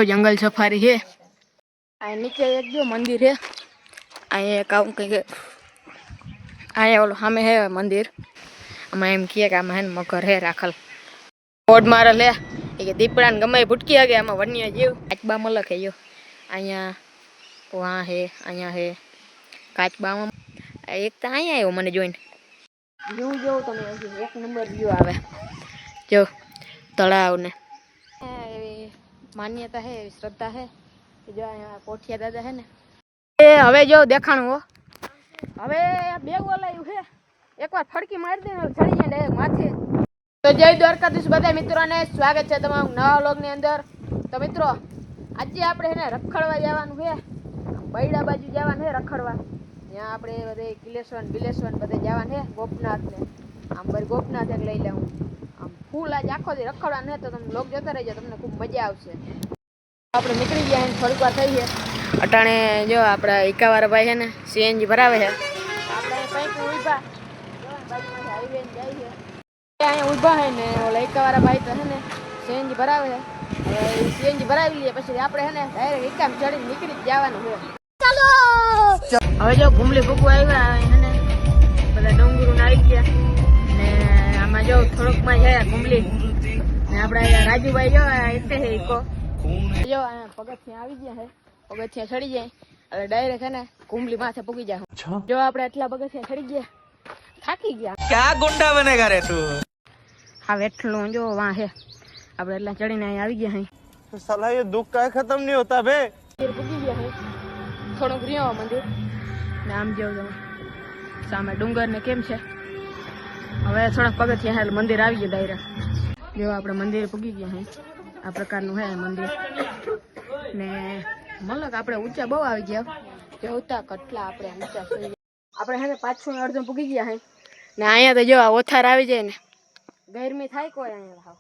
जंगल safari है। नीचे एक जो मंदिर है, कहूँ कहीं आया वो हमें है मंदिर અમે એમ કહીએ કે આમાં હે મગર હે રાખલ બોર્ડ મારેલ હે એ કે દીપડાને ગમે ભૂટકી આગે આમાં વન્ય જીવ કાચબા મલક હે જો અહીંયા વहाँ હે અહીંયા હે કાચબામાં એક તો અહીંયા આવ્યો મને જોઈને વ્યૂ જોઉં તમે એક નંબર વ્યૂ આવે જો તળાવને એવી માન્યતા હે એવી શ્રદ્ધા હે જો અહીંયા કોઠિયા દાદા હે ને એ હવે જો દેખાણું હો હવે બે ઓલાયું હે एक बार फड़की मार दे चढ़ी जाए डायरेक्ट माथे। तो जय द्वारकाधीश बधाई मित्रों ने स्वागत है तमाम नवा व्लॉग ની અંદર। तो मित्रों આજે આપણે હે ને રખડવા જવાનું છે બૈડા બાજુ જવાનું છે રખડવા ત્યાં આપણે બધે કિલેશ્વર બધે જવાનું છે ગોપનાથ ને આમ બર ગોપનાથ એક લઈ લેવું આમ ફૂલ આજ આખો દી રખડવાનું છે તો તમે લોક જોતા રહેજો તમને ખૂબ મજા આવશે। આપણે નીકળી ગયા છે થોડીક વાર થઈ છે અટાણે જો આપણા એકાવાળા ભાઈ છે ને સીએનજી ભરાવે છે આપણે કંઈક ઉભા ઉભા હે ને ઓલા એકાવાળા ભાઈ તો હે ને સીએનજી ભરાવે છે સીએનજી ભરાવી લઈએ પછી આપણે હે ને ડાયરેક્ટ એકામ ચડીને નીકળી જવાનું છે ચાલો। હવે જો ઘુમલી ભૂકવા આવ્યા હે ને બધા ડુંગરું આવી ગયા ને આમાં જો થોડુંક માં જાય ઘુમલી ને આપણે રાજુભાઈ જો એટલે છે ઈકો જો પગથિયા આવી ગયા હે પગથિયા ચડી જાય એટલે ડાયરેક્ટ હે ને ઘુમલી માથે પૂગી જાય જો આપણે એટલા પગથિયા ચડી ગયા થાકી ગયા क्या गुंडा बनेगा रे तू हाँ वेठलो जो वहाँ है अब એટલા ચડીને અહીં આવી ગયા હે તો સાલા ये दुख का खत्म नहीं होता बे मंदिर પૂગી ગયા હે થોડુંક રહ્યો મંદિર ને આમ જો સામે ડુંગર ને કેમ છે હવે થોડાક પગથિયા હે મંદિર આવી ગયા ડાયરેક્ટ જો આપણે મંદિર પૂગી ગયા હે આ પ્રકારનું હે મંદિર ને મલક આપણે ઊંચા બહુ આવી ગયા જોતા કેટલા આપણે ઊંચા છે આપણે હે ને 500 અડધો પૂગી ગયા હે ને અહીંયા તો જો ઓથાર આવી જાય ને ગરમી થાય કોઈ અહીંયા હાવ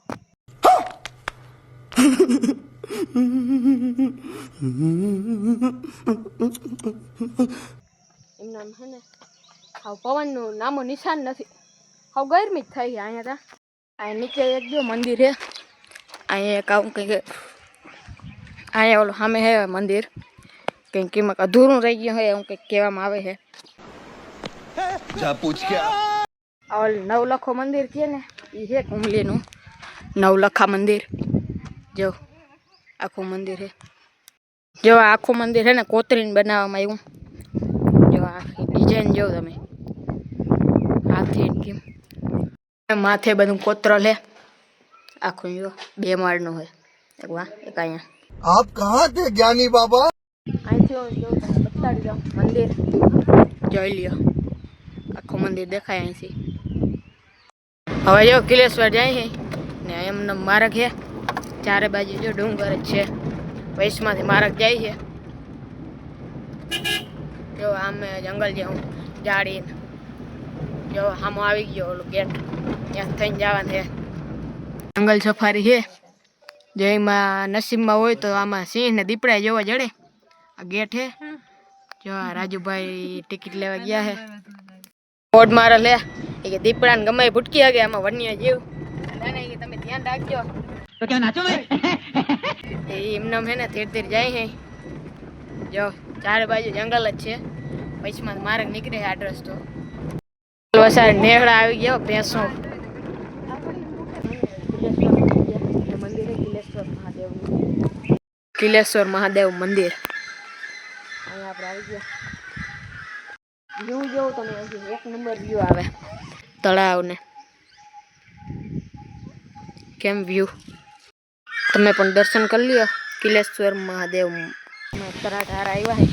એમ નામ હે ને હાવ પવનનું નામો નિશાન નથી હાવ ગરમી જ થાય અહીંયા તો અહીંયા નીચે એક જો મંદિર હે અહીંયા કહું કંઈક અહીંયા ઓલું સામે હે મંદિર કંઈક કેમાં અધૂરું રહી ગયું હોય એવું કંઈક કહેવામાં આવે છે જા પૂછ કે ઓલ નવલખો મંદિર કે ને એ છે કુંબલીનું નવલખા મંદિર જો આખું મંદિર છે જો આખું મંદિર છે ને કોતરીને બનાવવામાં આવ્યું જો આખી ડિઝાઇન જો તમે હાથી કેમ માથે બધું કોતરો લે આખું જો 2 માળનું હોય એક વાહ એક અહીંયા આપ કહા થે જ્ઞાની બાબા અહીંથી જો તમે બતાડી દો મંદિર જોઈ લ્યો આખું મંદિર દેખાય અહીંથી હવે જો કિલેશ્વર જાય છે ને એમનો માર્ગ છે ચારે બાજુ જો ડુંગર જ છે વૈશમાંથી માર્ગ જાય છે જો આમે જંગલ જેવું ઝાડી જો આમ આવી ગયો ઓલું ગેટ ત્યાં થઈને જવાનું છે જંગલ સફારી છે જો એમાં નસીબમાં હોય તો આમાં સિંહ ને દીપડા જોવા જડે આ ગેટ છે જો આ રાજુભાઈ ટિકિટ લેવા ગયા છે બોર્ડ મારેલ હે એ કે દીપડાને ગમે ભૂટકી આગે આમાં વન્ય જીવ અને કે તમે ધ્યાન રાખજો તો ક્યાં નાચો એ એમનામ હે ને ધીરે ધીરે જાય છે જો ચારે બાજુ જંગલ જ છે વચમાં માર્ગ નીકળે છે એડ્રેસ તો વસાર નેહડા આવી ગયો ભેંસો મંદિર કિલેશ્વર મહાદેવ મંદિર અહીંયા આપણે આવી ગયા વ્યૂ જોઉં તમે એક નંબર વ્યૂ આવે તળાવને કેમ વ્યૂ તમે પણ દર્શન કરી લ્યો કિલેશ્વર મહાદેવ તરાધાર આવ્યા હે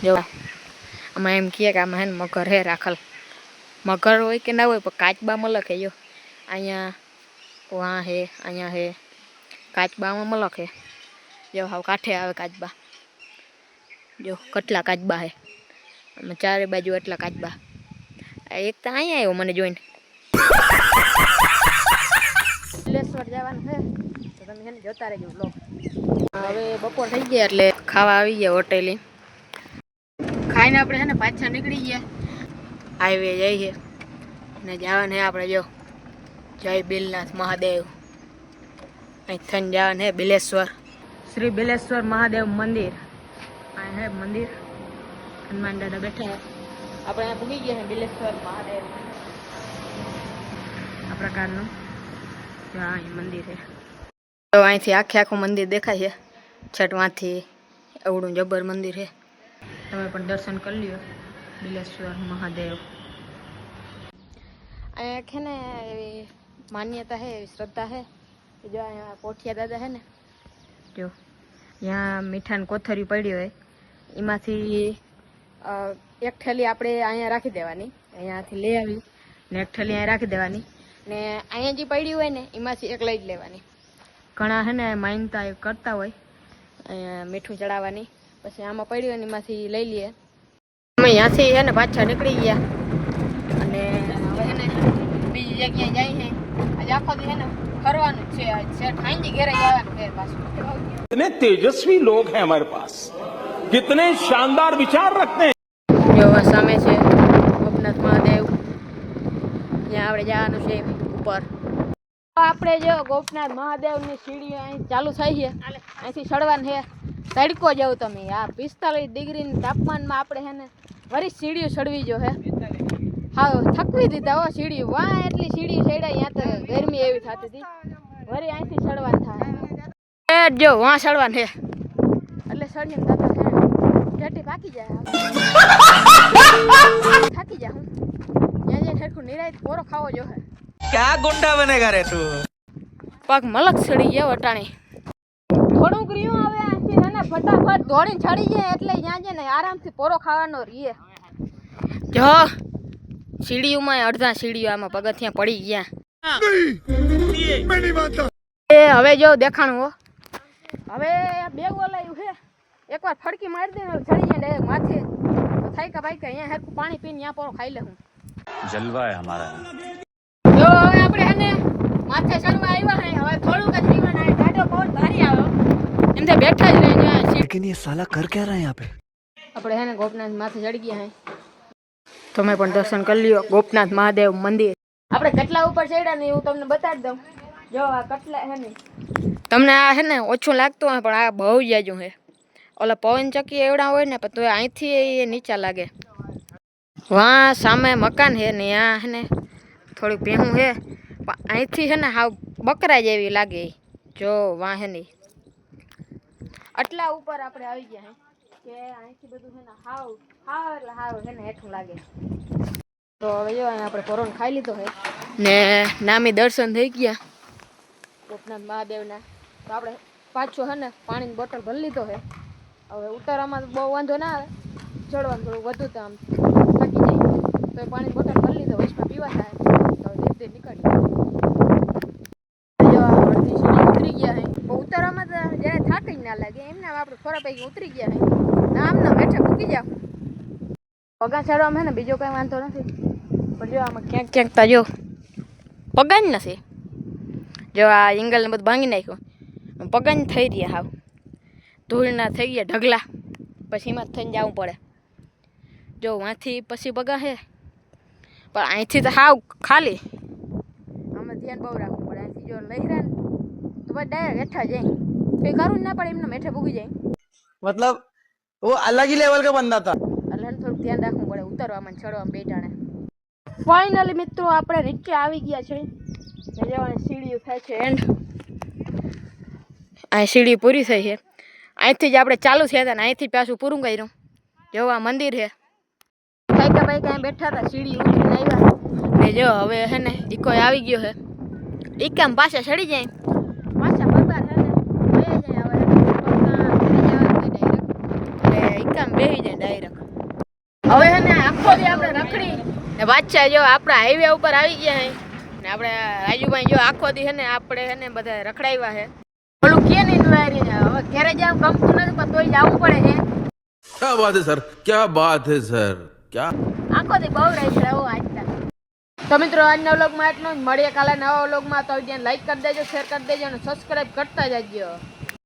જો આમાં એમ કહીએ કે આમાં હે ને મગર હે રાખલ મગર હોય કે ના હોય પણ કાચબા મલક હે જો અહીંયા વहाँ હે અહીંયા હે કાચબામાં મલક હે જો હાવ કાંઠે આવે કાચબા જો કેટલા કાચબા હે ચારે બાજુ એટલા કાચબા એક તો અહીંયા આવ્યો મને જોઈને કિલેશ્વર જવાનું છે તો તમે એને જોતા રહેજો બ્લોગ હવે બપોર થઈ ગયા એટલે ખાવા આવી ગયા હોટેલી ખાઈને આપણે છે ને પાછા નીકળી ગયા હાઈવે જઈએ ને જવાનું છે આપણે જો જય બિલનાથ મહાદેવ અહીં થઈને જવાનું છે બિલેશ્વર શ્રી બિલેશ્વર મહાદેવ મંદિર. આ હે મંદિર, હનુમાન દાદા બેઠા હે. આપણે અહીંયા પૂગી ગયા હે બિલેશ્વર મહાદેવ આ પ્રકારનું. જો અહીં મંદિર છે. તો અહીંથી આખું મંદિર દેખાય છે છઠમાંથી. એવડું જબર મંદિર છે. તમે પણ દર્શન કરી લ્યો બિલેશ્વર મહાદેવ. અહીંયા છે ને એવી માન્યતા છે, એવી શ્રદ્ધા છે કે જો અહીંયા કોઠિયા દાદા છે ને, જો ત્યાં મીઠાની કોથરી પડી હોય એમાંથી એક થેલી આપણે અહીંયા રાખી દેવાની, અહીંયાથી લઈ આવી ને એક થેલી અહીંયા રાખી દેવાની ને અહીંયા જે પડી હોય ને એમાંથી એક લઈ જ લેવાની. ઘણા છે ને માનતા એ કરતા હોય અહીંયા મીઠું ચડાવવાની, પછી આમાં પડ્યું હોય ને એમાંથી લઈ લઈએ. અમે અહીંયાથી છે ને પાછા નીકળી ગયા અને હવે છે ને બીજી જગ્યાએ જાય છે. આજે આખો દી છે ને ફરવાનું છે. ઠાંજી ઘેરે જવાનું છે પાછું. कितने तेजस्वी लोग हैं हमारे पास, कितने शानदार विचार रखते हैं. जो सामे છે ગોપનાથ મહાદેવ, ત્યાં આપણે જવાનું છે ઉપર. આપણે જો ગોપનાથ મહાદેવની સીડી અહીં ચાલુ થઈ છે, અહીંથી ચડવાનું છે. તડકો જાવ તમે, આ 45 ડિગ્રીના તાપમાનમાં આપણે છે ને વરી સીડીઓ ચડવી જો હે. હા થકવી દીધા હો સીડીઓ. વાહ એટલી સીડીઓ ચડ્યા, ત્યાં તો ગરમી એવી થતી હતી. વરી અહીંથી ચડવાનું થાય. જો વાં ચડવાનું છે એટલે ચડીને દાદા છે ચટી પાકી જાય, થાકી જાય. હું ત્યાં જઈને ઠેઠું નિરાય પોરો ખાવો જો હે. क्या गुंडा बनेगा रे तू. પગ મલક ચડી ગયા વટાણી. થોડુંક રહ્યું હવે આથી ને ફટાફટ દોડીને ચડી જાય એટલે ત્યાં છે ને આરામથી પોરો ખાવાનો રહીએ. જો સીડીઓમાં અડધા સીડીઓ આમાં પગથિયાં પડી ગયા. એ હવે જો દેખાણું હો. હવે બે ઓલાયું છે, એકવાર ફડકી મારી દે ચડી જાય ડાયરેક્ટ માથે. તો થાય કે ભાઈ કે અહીંયા હેરકું પાણી પીને ત્યાં પોરો ખાઈ લે. હું जलवा है हमारा. જો હવે આપણે હે ને માથે ચડવા આવ્યા હે. હવે થોડુંક જ પીવાના, ગાડો બહુ ભારી આવ્યો એમ તો બેઠા જ રહી જાય. लेकिन ये साला कर क्या रहा है यहाँ पे. આપણે હે ને ગોપનાથ માથે ચડી ગયા હે. તમે પણ દર્શન કરી લ્યો ગોપનાથ મહાદેવ મંદિર. આપણે કેટલા ઉપર ચડ્યા ને હું તમને બતાવી દઉં. જો આ કેટલા હે ને તમને આ હે ને ઓછું લાગતું હોય પણ આ બહુ જાજુ છે. ઓલા પવન ચક્કી એવડા હોય ને પણ તો અહીંથી એ નીચા લાગે. વાં સામે મકાન છે ને ત્યાં હે ને થોડીક ભેહું છે પણ અહીંથી છે ને હાવ બકરા જેવી લાગે. જો વાં હે નહીં આટલા ઉપર આપણે આવી ગયા હે કે અહીંથી બધું છે ને હાવ હાવ એટલે હાવ છે ને હેઠું લાગે. તો હવે જો અહીંયા આપણે કોરોન ખાઈ લીધો છે ને નામી દર્શન થઈ ગયા ગોપનાથ મહાદેવના. તો આપણે પાછો છે ને પાણીની બોટલ ભરી લીધો છે. હવે ઉતારવામાં તો બહુ વાંધો ના આવે, ચડવાનું થોડું વધુ તો આમ થાકી જાય તો એ પાણીની બોટલ ભરી લીધો. વચમાં પીવા થાય તો ધીરે ધીરે નીકળી. જો અડધી સીડી ઉતરી ગયા છે. બહુ ઉતારવામાં તો જ્યારે થાક જ ના લાગે. એમને આપણે ખોરા પૈકી ઉતરી ગયા છે. આમના બેઠા મૂકી જાવ. પગા ચડવામાં છે ને બીજો કંઈ વાંધો નથી પણ જો આમાં ક્યાંક ક્યાંક તા જો પગા જ નથી. જો આ એંગલને બધું ભાંગી નાખ્યું, પગા જ થઈ રહ્યા હાવ ધૂળના થઈ ગયા ઢગલા. પછી એમાં થઈને જવું પડે. જો વાંથી પછી પગા છે પણ અહીંથી તો હાવ ખાલી. આમાં ધ્યાન બહુ રાખવું પડે. અહીંથી જો લઈ રહ્યા ને તો બસ ડાયરેક્ટ હેઠા જાય, કંઈ કરવું જ ના પડે, એમને હેઠે ભૂગી જાય. मतलब वो अलग ही लेवल का बंदा था. એટલે થોડુંક ધ્યાન રાખવું પડે ઉતરવામાં ચડવામાં બે ટાણે. ફાઇનલી મિત્રો આપણે નીચે આવી ગયા છે. સીડીઓ થાય છે એન્ડ અહીં સીડી પૂરી થઈ છે. અહીંથી જ આપણે ચાલુ થયા હતા ને અહીંથી પાછું પૂરું કર્યું. જો આ મંદિર છે. ભાઈ ક્યાંય બેઠા હતા સીડી ઉતરીને આવ્યા ને જો હવે છે ને ઈકો આવી ગયો છે. ઈકામ પાછા ચડી જાય પાછા પગાર છે ને બે જાય. હવે ઈકામ બેસી જાય ડાયરેક્ટ. હવે છે ને આખો દી આપણે રખડી ને પાછા જો આપણા હાઈવે ઉપર આવી ગયા છે ને આપણે રાજુભાઈ જો આખો દી છે ને આપણે છે ને બધા રખડાવ્યા છે. ઓલું કે નહીં હવે ઘરે જવું ગમતું નથી પણ તોય જવું પડે છે. क्या बात है सर, क्या बात है सर, क्या આખો દી બહુ રહી છે આવો આજના. તો મિત્રો આજના વ્લોગમાં એટલું જ. મળીએ કાલે નવા વ્લોગમાં. તો લાઈક કરી દેજો, શેર કરી દેજો અને સબસ્ક્રાઈબ કરતા જજો.